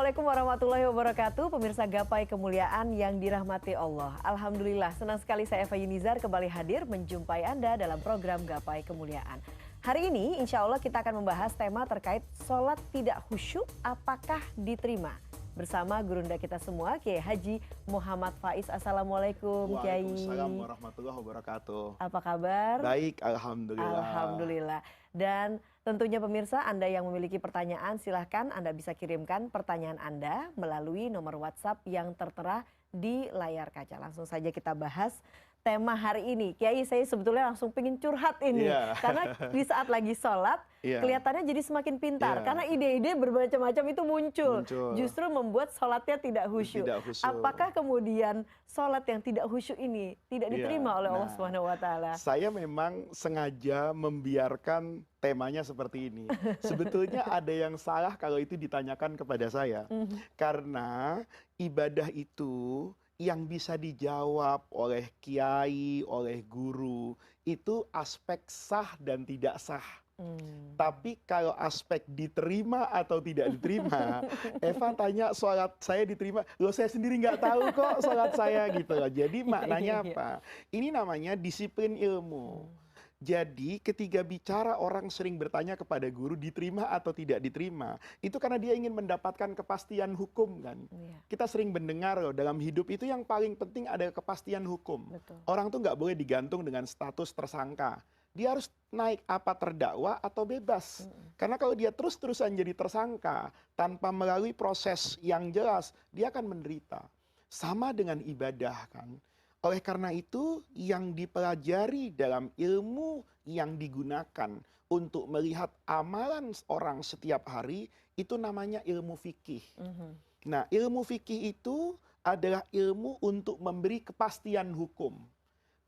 Assalamualaikum warahmatullahi wabarakatuh. Pemirsa Gapai Kemuliaan yang dirahmati Allah. Alhamdulillah, senang sekali saya Eva Yunizar kembali hadir menjumpai Anda dalam program Gapai Kemuliaan. Hari ini insya Allah kita akan membahas tema terkait sholat tidak khusyuk apakah diterima. Bersama gurunda kita semua, Kiai Haji Muhammad Faiz. Assalamualaikum Kiai. Waalaikumsalam warahmatullahi wabarakatuh. Apa kabar? Baik, alhamdulillah. Alhamdulillah. Dan tentunya pemirsa, Anda yang memiliki pertanyaan silahkan Anda bisa kirimkan pertanyaan Anda melalui nomor WhatsApp yang tertera di layar kaca. Langsung saja kita bahas tema hari ini. Kiai, saya sebetulnya langsung pengen curhat ini. Karena di saat lagi sholat, kelihatannya jadi semakin pintar. Karena ide-ide bermacam-macam itu muncul. Justru membuat sholatnya tidak khusyuk. Apakah kemudian sholat yang tidak khusyuk ini tidak diterima oleh Allah SWT? Saya memang sengaja membiarkan temanya seperti ini. Sebetulnya ada yang salah kalau itu ditanyakan kepada saya. Karena ibadah itu yang bisa dijawab oleh kiai, oleh guru, itu aspek sah dan tidak sah. Tapi kalau aspek diterima atau tidak diterima, Eva tanya sholat saya diterima, loh saya sendiri nggak tahu kok sholat saya gitu loh. Jadi maknanya apa? Ini namanya disiplin ilmu. Jadi ketika bicara orang sering bertanya kepada guru diterima atau tidak diterima, itu karena dia ingin mendapatkan kepastian hukum kan. Kita sering mendengar loh, dalam hidup itu yang paling penting ada kepastian hukum. Orang tuh nggak boleh digantung dengan status tersangka. Dia harus naik apa terdakwa atau bebas. Karena kalau dia terus-terusan jadi tersangka tanpa melalui proses yang jelas, dia akan menderita. Sama dengan ibadah kan. Oleh karena itu yang dipelajari dalam ilmu yang digunakan untuk melihat amalan orang setiap hari itu namanya ilmu fikih. Nah, ilmu fikih itu adalah ilmu untuk memberi kepastian hukum.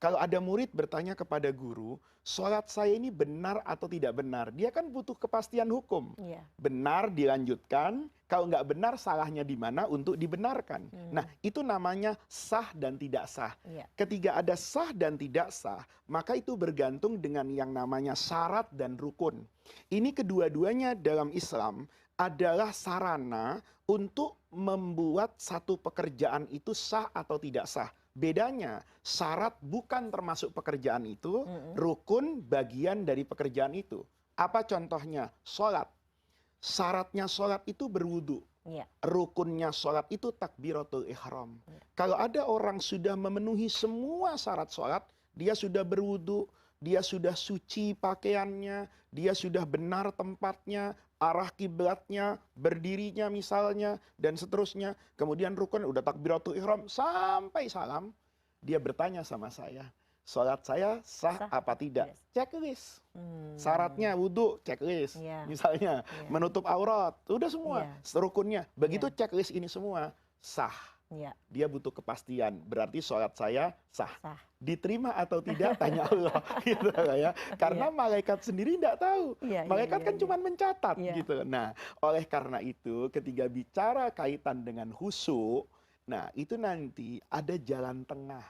Kalau ada murid bertanya kepada guru, sholat saya ini benar atau tidak benar? Dia kan butuh kepastian hukum. Benar dilanjutkan, kalau nggak benar salahnya di mana untuk dibenarkan. Nah itu namanya sah dan tidak sah. Ketika ada sah dan tidak sah, maka itu bergantung dengan yang namanya syarat dan rukun. Ini kedua-duanya dalam Islam adalah sarana untuk membuat satu pekerjaan itu sah atau tidak sah. Bedanya, syarat bukan termasuk pekerjaan itu, rukun bagian dari pekerjaan itu. Apa contohnya? Sholat. Syaratnya sholat itu berwudu. Rukunnya sholat itu takbiratul ihram. Kalau ada orang sudah memenuhi semua syarat sholat, dia sudah berwudu, dia sudah suci pakaiannya, dia sudah benar tempatnya, arah kiblatnya, berdirinya misalnya, dan seterusnya. Kemudian rukun udah takbiratul ihram sampai salam, dia bertanya sama saya, sholat saya sah apa tidak? Checklist. Syaratnya wudhu, checklist. Misalnya menutup aurat, udah semua. Rukunnya, begitu checklist ini semua sah. Dia butuh kepastian, berarti sholat saya sah. Diterima atau tidak, tanya Allah. Gitu ya. Karena malaikat sendiri tidak tahu. Malaikat kan cuma mencatat. Gitu. Nah, oleh karena itu ketika bicara kaitan dengan khusyuk, nah itu nanti ada jalan tengah.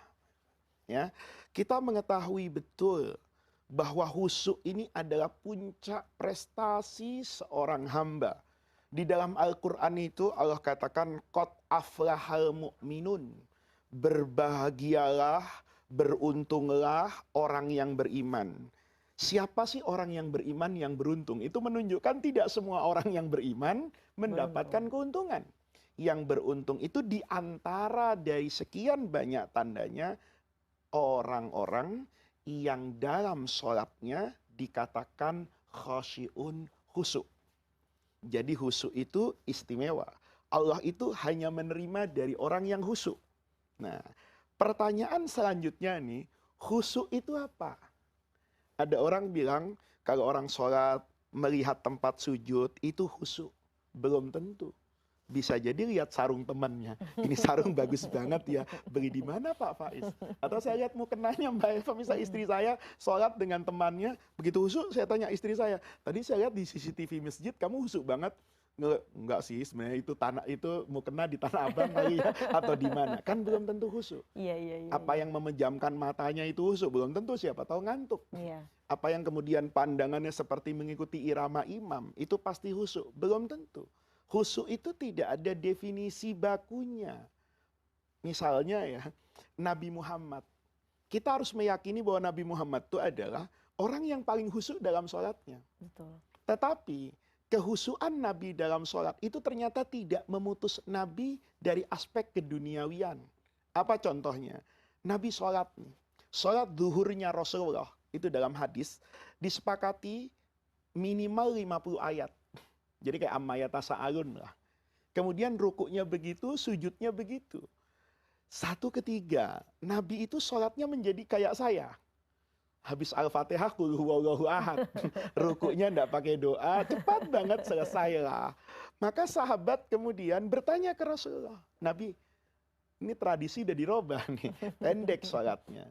Ya, kita mengetahui betul bahwa khusyuk ini adalah puncak prestasi seorang hamba. Di dalam Al-Quran itu Allah katakan qad aflahal mu'minun. Berbahagialah, beruntunglah orang yang beriman. Siapa sih orang yang beriman yang beruntung? Itu menunjukkan tidak semua orang yang beriman mendapatkan keuntungan. Yang beruntung itu diantara dari sekian banyak tandanya orang-orang yang dalam sholatnya dikatakan khasyi'un khusyuk. Jadi khusyuk itu istimewa. Allah itu hanya menerima dari orang yang khusyuk. Nah, pertanyaan selanjutnya nih, khusyuk itu apa? Ada orang bilang, kalau orang sholat melihat tempat sujud, itu khusyuk. Belum tentu. Bisa jadi lihat sarung temannya. Ini sarung bagus banget ya. Beli di mana Pak Faiz? Atau saya lihat mukenanya Mbak Eva, misalnya istri saya sholat dengan temannya. Begitu khusyuk, saya tanya istri saya. Tadi saya lihat di CCTV masjid, kamu khusyuk banget. Enggak sih, sebenarnya itu tanah itu mukena di Tanah Abang kali ya. Atau di mana. Kan belum tentu khusyuk. Apa yang memejamkan matanya itu khusyuk? Belum tentu, siapa tahu ngantuk. Apa yang kemudian pandangannya seperti mengikuti irama imam, itu pasti khusyuk? Belum tentu. Khusyuk itu tidak ada definisi bakunya. Misalnya ya, Nabi Muhammad. Kita harus meyakini bahwa Nabi Muhammad itu adalah orang yang paling khusyuk dalam sholatnya. Betul. Tetapi kehusuan Nabi dalam sholat itu ternyata tidak memutus Nabi dari aspek keduniawian. Apa contohnya? Nabi sholat nih. Sholat zuhurnya Rasulullah itu dalam hadis disepakati minimal 50 ayat. Jadi kayak amma yatasa'alun lah. Kemudian rukuknya begitu, sujudnya begitu. 1/3, Nabi itu sholatnya menjadi kayak saya. Habis Al-Fatihah, qul huwallahu ahad. Rukuknya tidak pakai doa, cepat banget selesai lah. Maka sahabat kemudian bertanya ke Rasulullah, Nabi, ini tradisi udah dirubah nih, pendek sholatnya.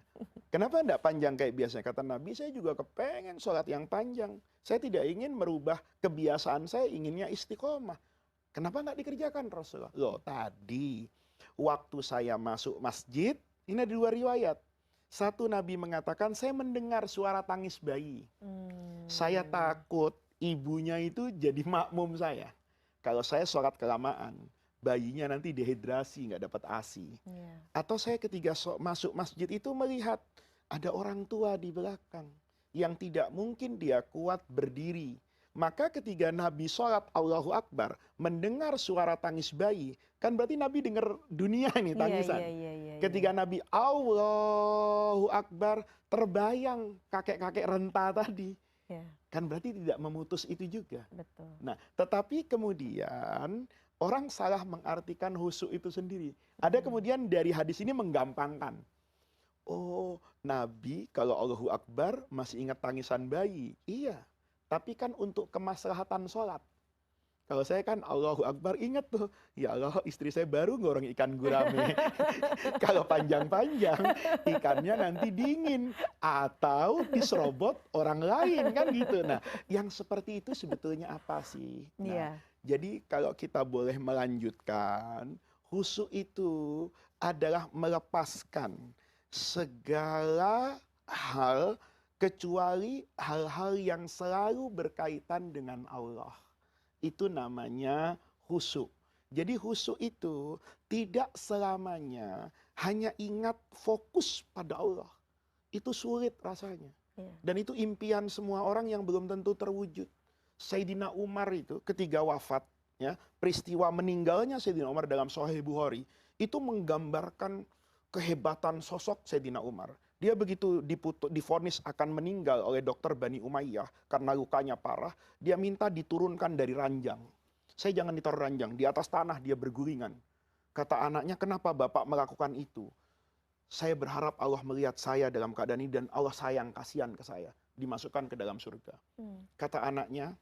Kenapa tidak panjang kayak biasanya? Kata Nabi, saya juga kepengen sholat yang panjang. Saya tidak ingin merubah kebiasaan saya, inginnya istiqomah. Kenapa nggak dikerjakan Rasulullah? Loh tadi, waktu saya masuk masjid, ini ada 2 riwayat. Satu Nabi mengatakan, saya mendengar suara tangis bayi. Saya takut ibunya itu jadi makmum saya. Kalau saya sholat kelamaan, bayinya nanti dehidrasi, nggak dapat ASI. Atau saya ketika masuk masjid itu melihat ada orang tua di belakang yang tidak mungkin dia kuat berdiri. Maka ketika Nabi sholat Allahu Akbar, mendengar suara tangis bayi, kan berarti Nabi dengar dunia ini tangisan. Ketika Nabi Allahu Akbar, terbayang kakek-kakek renta tadi. Kan berarti tidak memutus itu juga. Betul. Nah, tetapi kemudian orang salah mengartikan khusyuk itu sendiri. Ada kemudian dari hadis ini menggampangkan. Oh, Nabi kalau Allahu Akbar masih ingat tangisan bayi. Iya. Tapi kan untuk kemaslahatan sholat. Kalau saya kan Allahu Akbar ingat tuh. Ya Allah, istri saya baru ngoreng ikan gurame. Kalau panjang-panjang, ikannya nanti dingin. Atau diserobot orang lain kan gitu. Nah, yang seperti itu sebetulnya apa sih? Nah, jadi kalau kita boleh melanjutkan, khusyuk itu adalah melepaskan segala hal kecuali hal-hal yang selalu berkaitan dengan Allah. Itu namanya khusyuk. Jadi khusyuk itu tidak selamanya hanya ingat fokus pada Allah. Itu sulit rasanya. Dan itu impian semua orang yang belum tentu terwujud. Sayyidina Umar itu ketika wafat, ya, peristiwa meninggalnya Sayyidina Umar dalam Sahih Bukhari, itu menggambarkan kehebatan sosok Sayyidina Umar. Dia begitu divonis akan meninggal oleh dokter Bani Umayyah karena lukanya parah, dia minta diturunkan dari ranjang. Saya jangan ditaruh ranjang, di atas tanah dia bergulingan. Kata anaknya, kenapa bapak melakukan itu? Saya berharap Allah melihat saya dalam keadaan ini dan Allah sayang, kasihan ke saya. Dimasukkan ke dalam surga. Kata anaknya,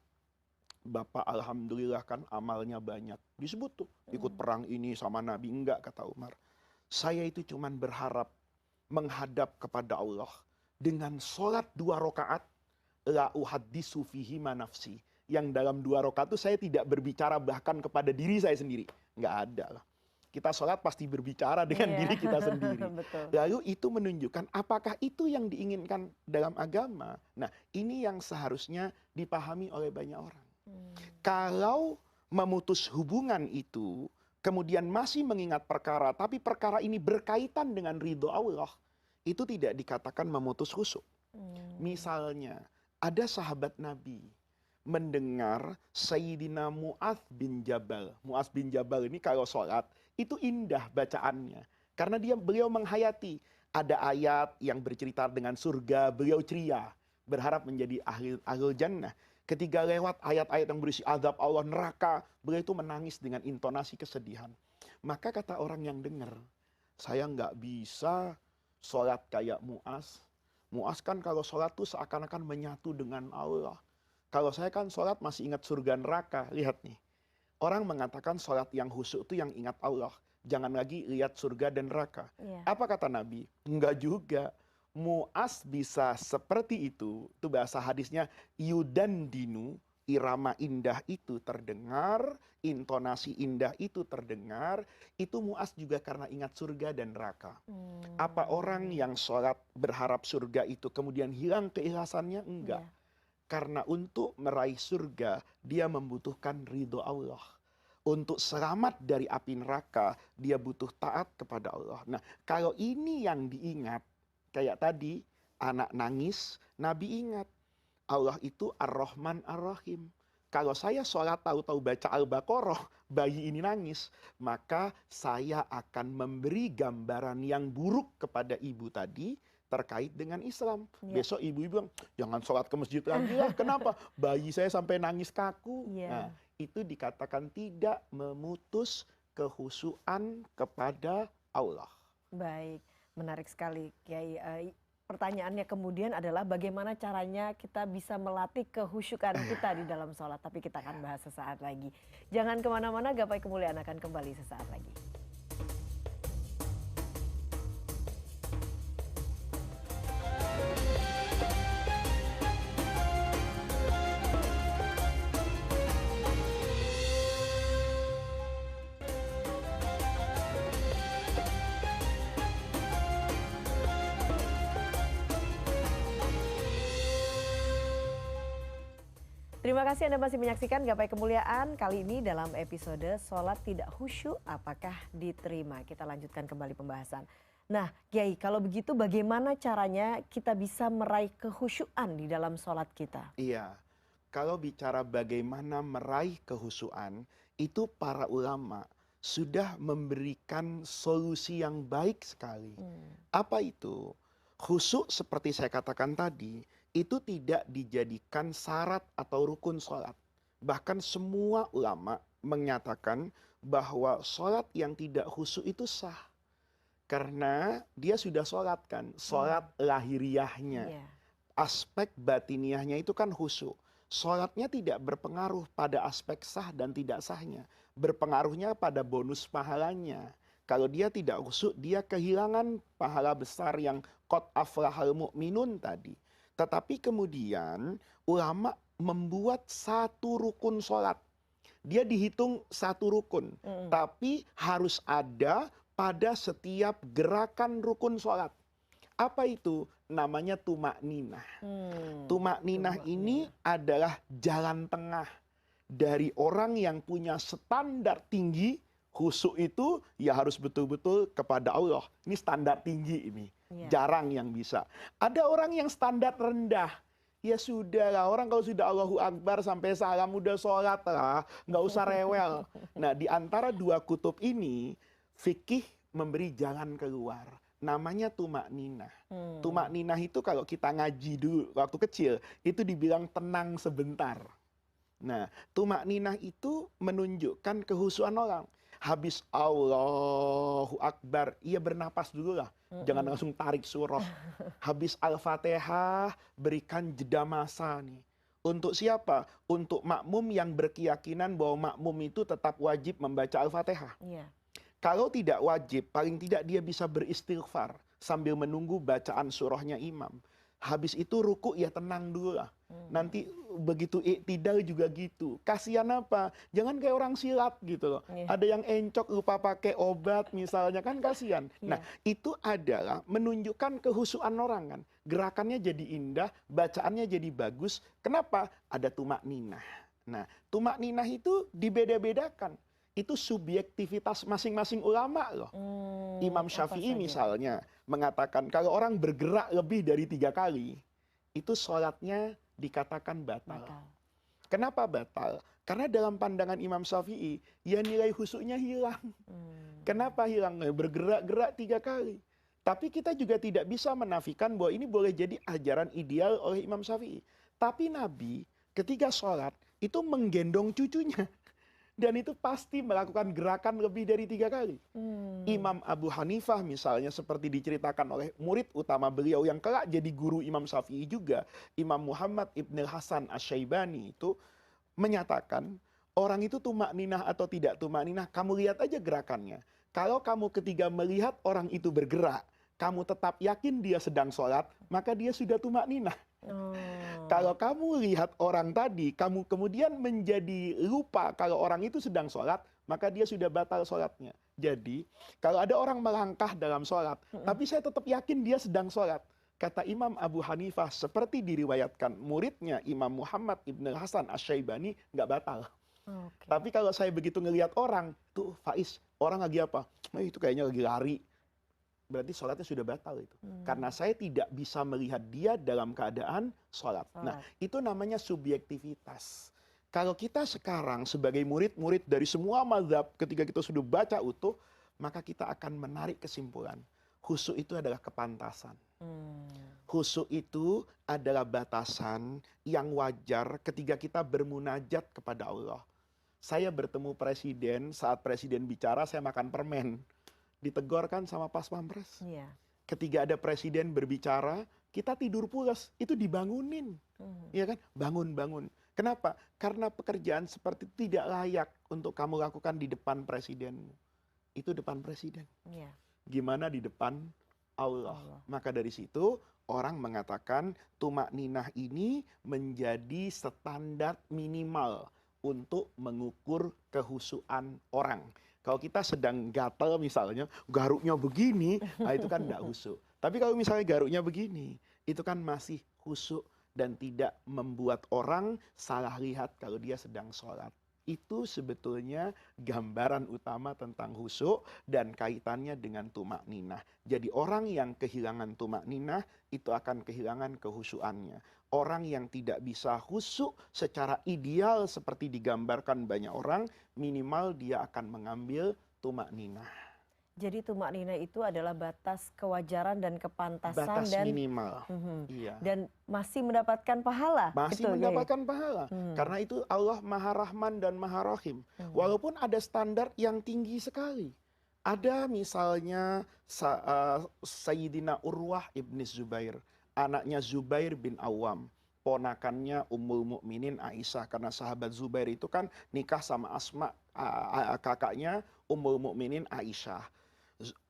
bapak alhamdulillah kan amalnya banyak. Disebut tuh, ikut perang ini sama Nabi. Enggak, kata Umar. Saya itu cuman berharap menghadap kepada Allah dengan sholat 2 rakaat la uhaddisu fihi ma nafsi, yang dalam 2 rakaat itu saya tidak berbicara bahkan kepada diri saya sendiri, nggak ada lah. Kita sholat pasti berbicara dengan diri kita sendiri. Lalu itu menunjukkan apakah itu yang diinginkan dalam agama. Nah, ini yang seharusnya dipahami oleh banyak orang. Kalau memutus hubungan itu kemudian masih mengingat perkara, tapi perkara ini berkaitan dengan ridho Allah, itu tidak dikatakan memutus khusyuk. Misalnya, ada sahabat Nabi mendengar Sayyidina Mu'adz bin Jabal. Mu'adz bin Jabal ini kalau sholat, itu indah bacaannya. Karena beliau menghayati, ada ayat yang bercerita dengan surga, beliau ceria, berharap menjadi ahlul jannah. Ketika lewat ayat-ayat yang berisi azab Allah, neraka, beliau itu menangis dengan intonasi kesedihan. Maka kata orang yang dengar, saya nggak bisa sholat kayak Mu'adz. Mu'adz kan kalau sholat tuh seakan-akan menyatu dengan Allah. Kalau saya kan sholat masih ingat surga neraka. Lihat nih, orang mengatakan sholat yang khusyuk itu yang ingat Allah. Jangan lagi lihat surga dan neraka. Apa kata Nabi? Enggak juga. Mu'adz bisa seperti itu bahasa hadisnya, yudandinu, irama indah itu terdengar, intonasi indah itu terdengar, itu Mu'adz juga karena ingat surga dan neraka. Apa orang yang sholat berharap surga itu kemudian hilang keikhlasannya? Enggak. Karena untuk meraih surga, dia membutuhkan ridho Allah. untuk selamat dari api neraka, dia butuh taat kepada Allah. Nah, kalau ini yang diingat, kayak tadi, anak nangis, Nabi ingat, Allah itu Ar-Rahman Ar-Rahim. Kalau saya sholat tahu-tahu baca Al-Baqarah, bayi ini nangis, maka saya akan memberi gambaran yang buruk kepada ibu tadi terkait dengan Islam. Ya. Besok ibu-ibu bilang, jangan sholat ke masjid lagi lah. Kenapa? Bayi saya sampai nangis kaku. Ya. Nah, itu dikatakan tidak memutus kehusuan kepada Allah. Baik, menarik sekali Kiai. Pertanyaannya kemudian adalah bagaimana caranya kita bisa melatih kehusyukan kita di dalam sholat. Tapi kita akan bahas sesaat lagi. Jangan kemana-mana, Gapai Kemuliaan akan kembali sesaat lagi. Terima kasih Anda masih menyaksikan Gapai Kemuliaan. Kali ini dalam episode Sholat Tidak Khusyuk, apakah diterima? Kita lanjutkan kembali pembahasan. Nah Kiai, kalau begitu bagaimana caranya kita bisa meraih kehusyuan di dalam sholat kita? Iya, kalau bicara bagaimana meraih kehusuan, itu para ulama sudah memberikan solusi yang baik sekali. Apa itu? Khusyuk seperti saya katakan tadi, itu tidak dijadikan syarat atau rukun sholat. Bahkan semua ulama menyatakan bahwa sholat yang tidak khusyuk itu sah. Karena dia sudah sholat kan, sholat lahiriahnya. Iya. Aspek batiniahnya itu kan khusyuk. Sholatnya tidak berpengaruh pada aspek sah dan tidak sahnya. Berpengaruhnya pada bonus pahalanya. Kalau dia tidak khusyuk, dia kehilangan pahala besar yang qad aflahal mu'minun tadi. Tetapi kemudian ulama membuat satu rukun sholat. Dia dihitung satu rukun. Tapi harus ada pada setiap gerakan rukun sholat. Apa itu? Namanya tumak ninah. Tumak ninah ini adalah jalan tengah dari orang yang punya standar tinggi. Khusyuk itu ya harus betul-betul kepada Allah. Ini standar tinggi ini. Jarang yang bisa. Ada orang yang standar rendah. Ya sudah lah, orang kalau sudah Allahu Akbar sampai salam udah sholat lah. Nggak usah rewel. Nah di antara dua kutub ini, fikih memberi jalan keluar. Namanya tumak ninah. Tumak ninah itu kalau kita ngaji dulu waktu kecil, itu dibilang tenang sebentar. Nah tumak ninah itu menunjukkan kehusuan orang. Habis Allahu Akbar, ia bernapas dulu lah. Jangan langsung tarik surah. Habis Al-Fatihah, berikan jeda masa nih. Untuk siapa? Untuk makmum yang berkeyakinan bahwa makmum itu tetap wajib membaca Al-Fatihah. Kalau tidak wajib, paling tidak dia bisa beristighfar sambil menunggu bacaan surahnya imam. Habis itu ruku ya tenang dulu lah. Nanti begitu iktidal juga gitu. Kasihan apa? Jangan kayak orang silat gitu loh. Ada yang encok lupa pakai obat misalnya, kan kasihan. Nah itu adalah menunjukkan kehusuan orang kan. Gerakannya jadi indah, bacaannya jadi bagus. Kenapa? Ada tumak ninah. Nah tumak ninah itu dibeda-bedakan. Itu subjektivitas masing-masing ulama loh. Imam Syafi'i misalnya mengatakan kalau orang bergerak lebih dari 3 kali, itu sholatnya dikatakan batal. Kenapa batal? Karena dalam pandangan Imam Syafi'i, ya nilai khusyuknya hilang. Kenapa hilang? Bergerak-gerak 3 kali. Tapi kita juga tidak bisa menafikan bahwa ini boleh jadi ajaran ideal oleh Imam Syafi'i. Tapi Nabi ketika sholat itu menggendong cucunya. Dan itu pasti melakukan gerakan lebih dari 3 kali. Imam Abu Hanifah misalnya seperti diceritakan oleh murid utama beliau yang kelak jadi guru Imam Syafi'i juga. Imam Muhammad Ibn Hasan Asy-Syaibani itu menyatakan orang itu tumak ninah atau tidak tumak ninah, kamu lihat aja gerakannya. Kalau kamu ketika melihat orang itu bergerak, kamu tetap yakin dia sedang sholat, maka dia sudah tumak ninah. Kalau kamu lihat orang tadi, kamu kemudian menjadi lupa kalau orang itu sedang sholat, maka dia sudah batal sholatnya. Jadi, kalau ada orang melangkah dalam sholat, tapi saya tetap yakin dia sedang sholat. Kata Imam Abu Hanifah, seperti diriwayatkan muridnya Imam Muhammad Ibn Hasan Asy-Syaibani, nggak batal. Oke. Tapi kalau saya begitu ngelihat orang, tuh Faiz, orang lagi apa? Itu kayaknya lagi lari. Berarti sholatnya sudah batal itu. Karena saya tidak bisa melihat dia dalam keadaan sholat. Nah, Sholat. itu namanya subjektivitas. Kalau kita sekarang sebagai murid-murid dari semua mazhab, ketika kita sudah baca utuh, maka kita akan menarik kesimpulan. Khusyuk itu adalah kepantasan. Khusyuk itu adalah batasan yang wajar ketika kita bermunajat kepada Allah. Saya bertemu presiden, saat presiden bicara saya makan permen. Ditegur kan sama pas pampres. Iya. Ketika ada presiden berbicara, kita tidur pulas, itu dibangunin. Iya kan? Bangun. Kenapa? Karena pekerjaan seperti itu tidak layak untuk kamu lakukan di depan presidenmu. Itu depan presiden. Iya. Gimana di depan Allah. Allah. Maka dari situ orang mengatakan tumak ninah ini menjadi standar minimal untuk mengukur kehusuan orang. Kalau kita sedang gatal misalnya, garuknya begini, nah itu kan tidak khusyuk. Tapi kalau misalnya garuknya begini, itu kan masih khusyuk dan tidak membuat orang salah lihat kalau dia sedang sholat. Itu sebetulnya gambaran utama tentang khusyuk dan kaitannya dengan tumak ninah. Jadi orang yang kehilangan tumak ninah itu akan kehilangan kehusyuannya. Orang yang tidak bisa khusyuk secara ideal seperti digambarkan banyak orang, minimal dia akan mengambil tumak ninah. Jadi tumak ninah itu adalah batas kewajaran dan kepantasan Batas dan minimal. Iya. dan masih mendapatkan pahala. Masih Gitu, ya, ya? mendapatkan pahala. Karena itu Allah Maha Rahman dan Maha Rahim. Walaupun ada standar yang tinggi sekali. Ada misalnya Sayyidina Urwah ibn Zubair. Anaknya Zubair bin Awam. Ponakannya Ummul Mukminin Aisyah. Karena sahabat Zubair itu kan nikah sama Asma, kakaknya Ummul Mukminin Aisyah.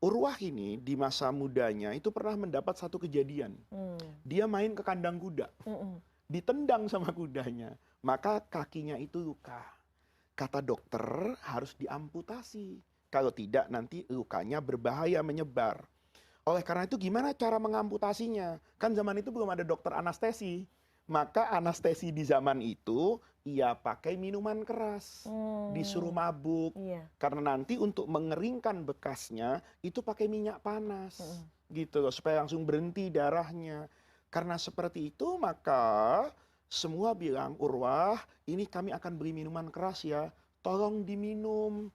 Urwah ini di masa mudanya itu pernah mendapat satu kejadian. Dia main ke kandang kuda. Ditendang sama kudanya. Maka kakinya itu luka. Kata dokter harus diamputasi. Kalau tidak nanti lukanya berbahaya menyebar. Oleh karena itu gimana cara mengamputasinya? Kan zaman itu belum ada dokter anestesi. Maka anestesi di zaman itu ia pakai minuman keras. Disuruh mabuk. Iya. Karena nanti untuk mengeringkan bekasnya itu pakai minyak panas. Gitu loh, supaya langsung berhenti darahnya. Karena seperti itu maka semua bilang, Urwah ini kami akan beri minuman keras ya. Tolong diminum.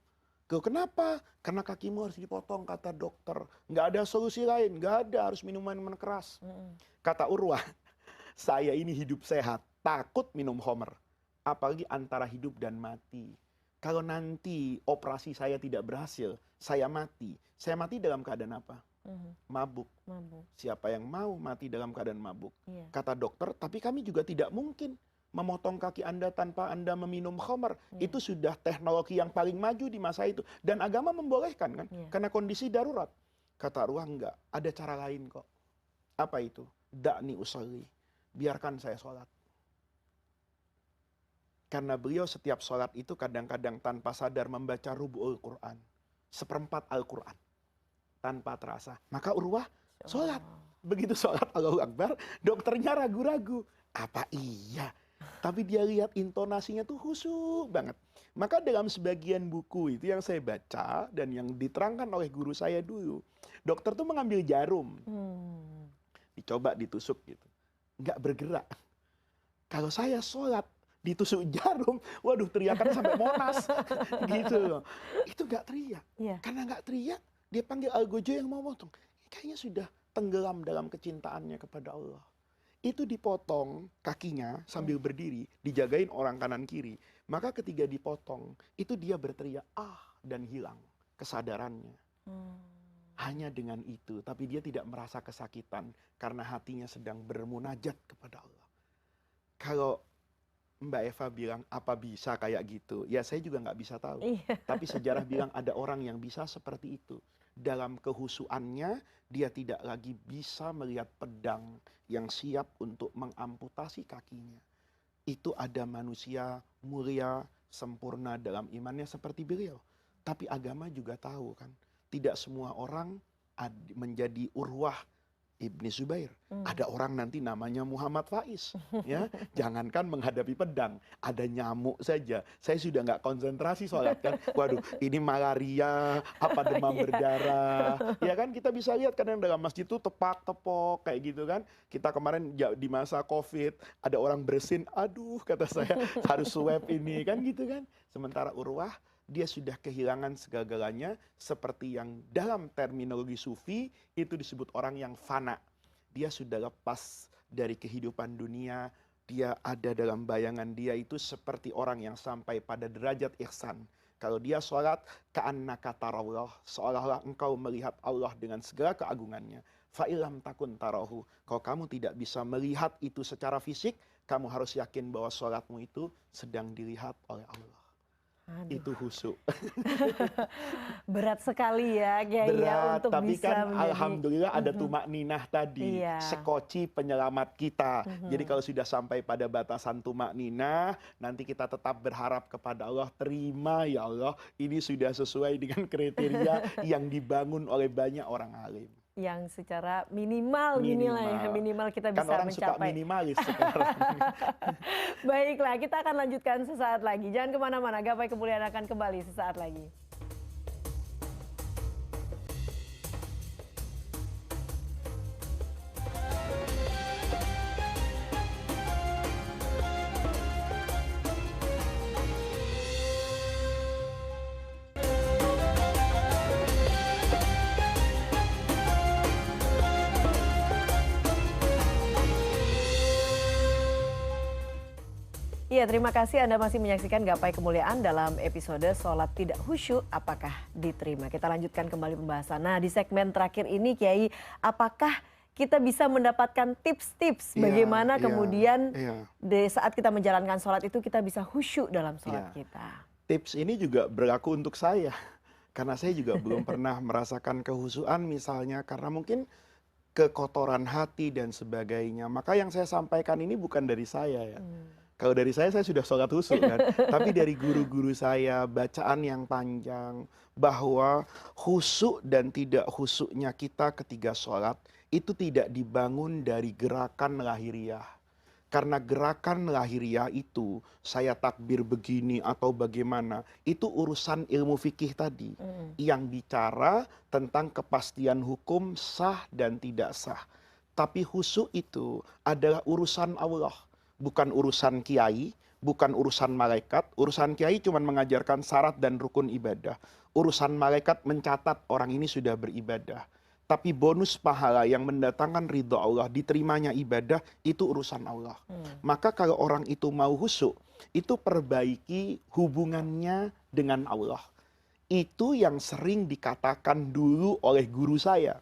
Kenapa? Karena kakimu harus dipotong kata dokter. Nggak ada solusi lain, nggak ada, harus minuman keras. Kata Urwah, saya ini hidup sehat, takut minum khamr. Apalagi antara hidup dan mati. Kalau nanti operasi saya tidak berhasil, saya mati. Saya mati dalam keadaan apa? Mabuk. Siapa yang mau mati dalam keadaan mabuk? Iya. Kata dokter, tapi kami juga tidak mungkin memotong kaki Anda tanpa Anda meminum khamr. Itu sudah teknologi yang paling maju di masa itu. Dan agama membolehkan kan? Karena kondisi darurat. Kata Urwah, enggak. Ada cara lain kok. Apa itu? Da'ni usolli. Biarkan saya sholat. Karena beliau setiap sholat itu kadang-kadang tanpa sadar membaca rubu'ul Quran. Seperempat Al-Quran. Tanpa terasa. Maka Urwah sholat. Begitu sholat Allahu Akbar, dokternya ragu-ragu. Apa iya? Tapi dia lihat intonasinya tuh khusyuk banget. Maka dalam sebagian buku itu yang saya baca dan yang diterangkan oleh guru saya dulu, dokter tuh mengambil jarum, dicoba ditusuk gitu, nggak bergerak. Kalau saya sholat ditusuk jarum, waduh teriakan sampai Monas, gitu loh. Itu nggak teriak, karena nggak teriak, dia panggil algojo yang mau potong. Kayaknya sudah tenggelam dalam kecintaannya kepada Allah. Itu dipotong kakinya sambil berdiri, dijagain orang kanan kiri. Maka ketika dipotong, itu dia berteriak, dan hilang kesadarannya. Hanya dengan itu, tapi dia tidak merasa kesakitan karena hatinya sedang bermunajat kepada Allah. Kalau Mbak Eva bilang, apa bisa kayak gitu? Ya saya juga nggak bisa tahu. Tapi sejarah bilang ada orang yang bisa seperti itu. Dalam kehusuannya, dia tidak lagi bisa melihat pedang yang siap untuk mengamputasi kakinya. Itu ada manusia mulia, sempurna dalam imannya seperti beliau. Tapi agama juga tahu kan, tidak semua orang menjadi Urwah Ibni Zubair. Ada orang nanti namanya Muhammad Faiz, ya. Jangankan menghadapi pedang, ada nyamuk saja. Saya sudah nggak konsentrasi sholat kan. Waduh, ini malaria, apa demam Iya. berdarah. Ya kan kita bisa lihat kadang dalam masjid itu tepak-tepok kayak gitu kan. Kita kemarin di masa Covid, ada orang bersin, aduh kata saya harus swab ini kan gitu kan. Sementara Urwah dia sudah kehilangan segala-galanya seperti yang dalam terminologi sufi itu disebut orang yang fana. Dia sudah lepas dari kehidupan dunia, dia ada dalam bayangan dia itu seperti orang yang sampai pada derajat ihsan. Kalau dia sholat, ka'annaka tarawlah, seolah-olah engkau melihat Allah dengan segala keagungannya. Fa'ilam takun tarahu. Kalau kamu tidak bisa melihat itu secara fisik, kamu harus yakin bahwa sholatmu itu sedang dilihat oleh Allah. Aduh. Itu khusyuk. Berat sekali ya Kiai ya Berat, untuk tapi bisa kan menjadi. alhamdulillah ada tumak ninah tadi, Iya. sekoci penyelamat kita. Jadi kalau sudah sampai pada batasan tumak ninah, nanti kita tetap berharap kepada Allah, terima ya Allah, ini sudah sesuai dengan kriteria yang dibangun oleh banyak orang alim. Yang secara minimal gini lah ya, minimal kita Kan bisa orang suka mencapai. minimalis sekarang. Baiklah, kita akan lanjutkan sesaat lagi. Jangan kemana-mana, Gapai Kemuliaan akan kembali sesaat lagi. Iya, terima kasih Anda masih menyaksikan Gapai Kemuliaan dalam episode Sholat Tidak Khusyuk, apakah diterima? Kita lanjutkan kembali pembahasan. Nah, di segmen terakhir ini Kiai, apakah kita bisa mendapatkan tips-tips bagaimana kemudian di saat kita menjalankan sholat itu kita bisa khusyuk dalam sholat kita? Tips ini juga berlaku untuk saya. Karena saya juga belum pernah merasakan kehusuan misalnya karena mungkin kekotoran hati dan sebagainya. Maka yang saya sampaikan ini bukan dari saya ya. Kalau dari saya sudah sholat khusyuk kan. Tapi dari guru-guru saya, bacaan yang panjang. Bahwa khusyuk dan tidak khusyuknya kita ketika sholat, itu tidak dibangun dari gerakan lahiriah. Karena gerakan lahiriah itu, saya takbir begini atau bagaimana, itu urusan ilmu fikih tadi. Yang bicara tentang kepastian hukum sah dan tidak sah. Tapi khusyuk itu adalah urusan Allah. Bukan urusan kiai, bukan urusan malaikat. Urusan kiai cuma mengajarkan syarat dan rukun ibadah. Urusan malaikat mencatat orang ini sudah beribadah. Tapi bonus pahala yang mendatangkan ridho Allah, diterimanya ibadah, itu urusan Allah. Maka kalau orang itu mau khusyuk, itu perbaiki hubungannya dengan Allah. Itu yang sering dikatakan dulu oleh guru saya.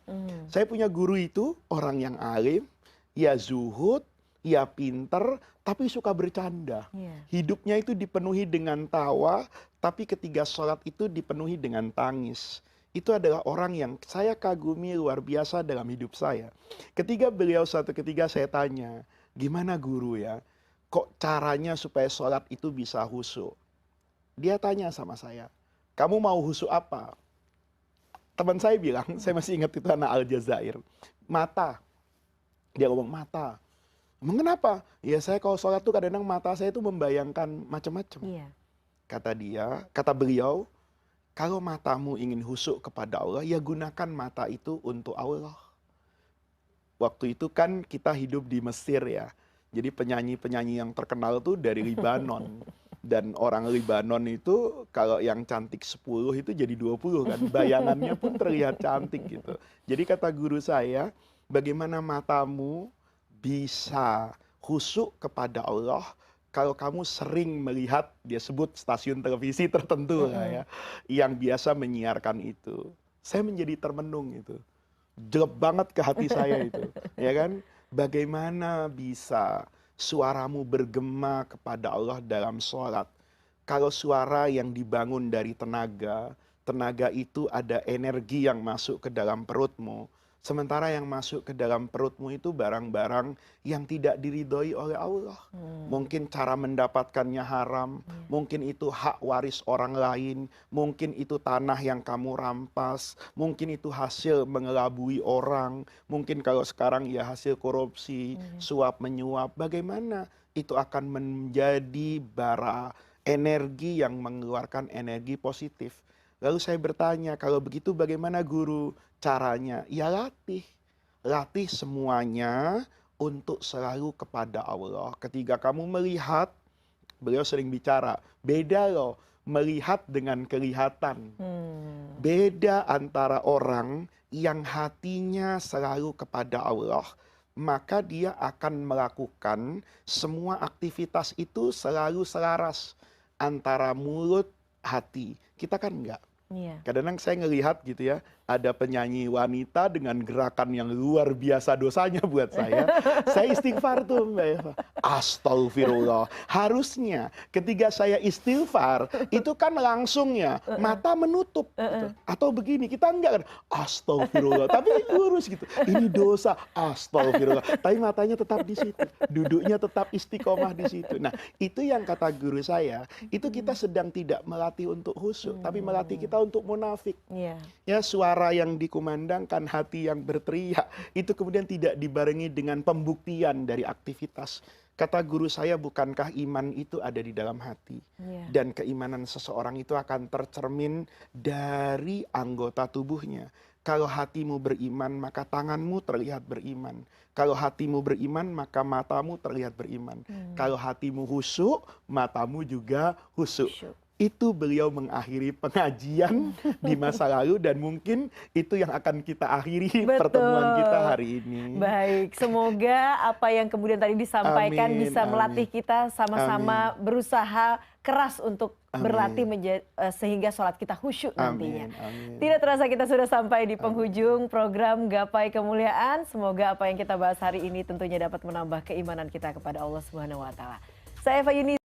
Saya punya guru itu orang yang alim, ya zuhud, ya pinter, tapi suka bercanda. Hidupnya itu dipenuhi dengan tawa, tapi ketika sholat itu dipenuhi dengan tangis. Itu adalah orang yang saya kagumi luar biasa dalam hidup saya. Ketika beliau suatu ketika saya tanya, gimana guru ya, kok caranya supaya sholat itu bisa khusyuk? Dia tanya sama saya, kamu mau khusyuk apa? Teman saya bilang, saya masih ingat itu anak Aljazair, mata. Dia ngomong mata. Mengapa? Ya saya kalau sholat tuh kadang-kadang mata saya itu membayangkan macam-macam. Kata dia, kata beliau, kalau matamu ingin khusyuk kepada Allah, ya gunakan mata itu untuk Allah. Waktu itu kan kita hidup di Mesir ya. Jadi penyanyi-penyanyi yang terkenal tuh dari Libanon. Dan orang Libanon itu kalau yang cantik 10 itu jadi 20 kan. Bayangannya pun terlihat cantik gitu. Jadi kata guru saya, bagaimana matamu bisa khusyuk kepada Allah kalau kamu sering melihat, dia sebut stasiun televisi tertentu lah ya, yang biasa menyiarkan itu. Saya menjadi termenung itu. Jelek banget ke hati saya itu. Ya kan? Bagaimana bisa suaramu bergema kepada Allah dalam sholat? Kalau suara yang dibangun dari tenaga, tenaga itu ada energi yang masuk ke dalam perutmu. Sementara yang masuk ke dalam perutmu itu barang-barang yang tidak diridhoi oleh Allah. Mungkin cara mendapatkannya haram, mungkin itu hak waris orang lain, mungkin itu tanah yang kamu rampas, mungkin itu hasil mengelabui orang, mungkin kalau sekarang ya hasil korupsi, suap menyuap. Bagaimana itu akan menjadi bara energi yang mengeluarkan energi positif. Lalu saya bertanya, kalau begitu bagaimana guru? Caranya, ya latih. Latih semuanya untuk selalu kepada Allah. Ketika kamu melihat, beliau sering bicara, beda loh melihat dengan kelihatan. Beda antara orang yang hatinya selalu kepada Allah, maka dia akan melakukan semua aktivitas itu selalu selaras antara mulut, hati. Kita kan enggak. Kadang-kadang saya ngelihat gitu ya, ada penyanyi wanita dengan gerakan yang luar biasa dosanya buat saya. Saya istighfar tuh Mbak Eva. Astagfirullah. Harusnya ketika saya istighfar, itu kan langsung ya, mata menutup. Gitu. Atau begini, kita enggak kan, astagfirullah. Tapi lurus gitu, ini dosa, astagfirullah. Tapi matanya tetap di situ, duduknya tetap istiqomah di situ. Nah itu yang kata guru saya, itu kita sedang tidak melatih untuk khusyuk, tapi melatih kita untuk munafik. Ya, suara yang dikumandangkan, hati yang berteriak, itu kemudian tidak dibarengi dengan pembuktian dari aktivitas. Kata guru saya, bukankah iman itu ada di dalam hati? Dan keimanan seseorang itu akan tercermin dari anggota tubuhnya. Kalau hatimu beriman, maka tanganmu terlihat beriman. Kalau hatimu beriman, maka matamu terlihat beriman. Kalau hatimu khusyuk, matamu juga khusyuk. Itu beliau mengakhiri pengajian di masa lalu dan mungkin itu yang akan kita akhiri pertemuan kita hari ini. Baik, semoga apa yang kemudian tadi disampaikan bisa melatih kita sama-sama berusaha keras untuk berlatih sehingga sholat kita khusyuk nantinya. Tidak terasa kita sudah sampai di penghujung program Gapai Kemuliaan. Semoga apa yang kita bahas hari ini tentunya dapat menambah keimanan kita kepada Allah Subhanahu wa taala. Saya Eva Yuni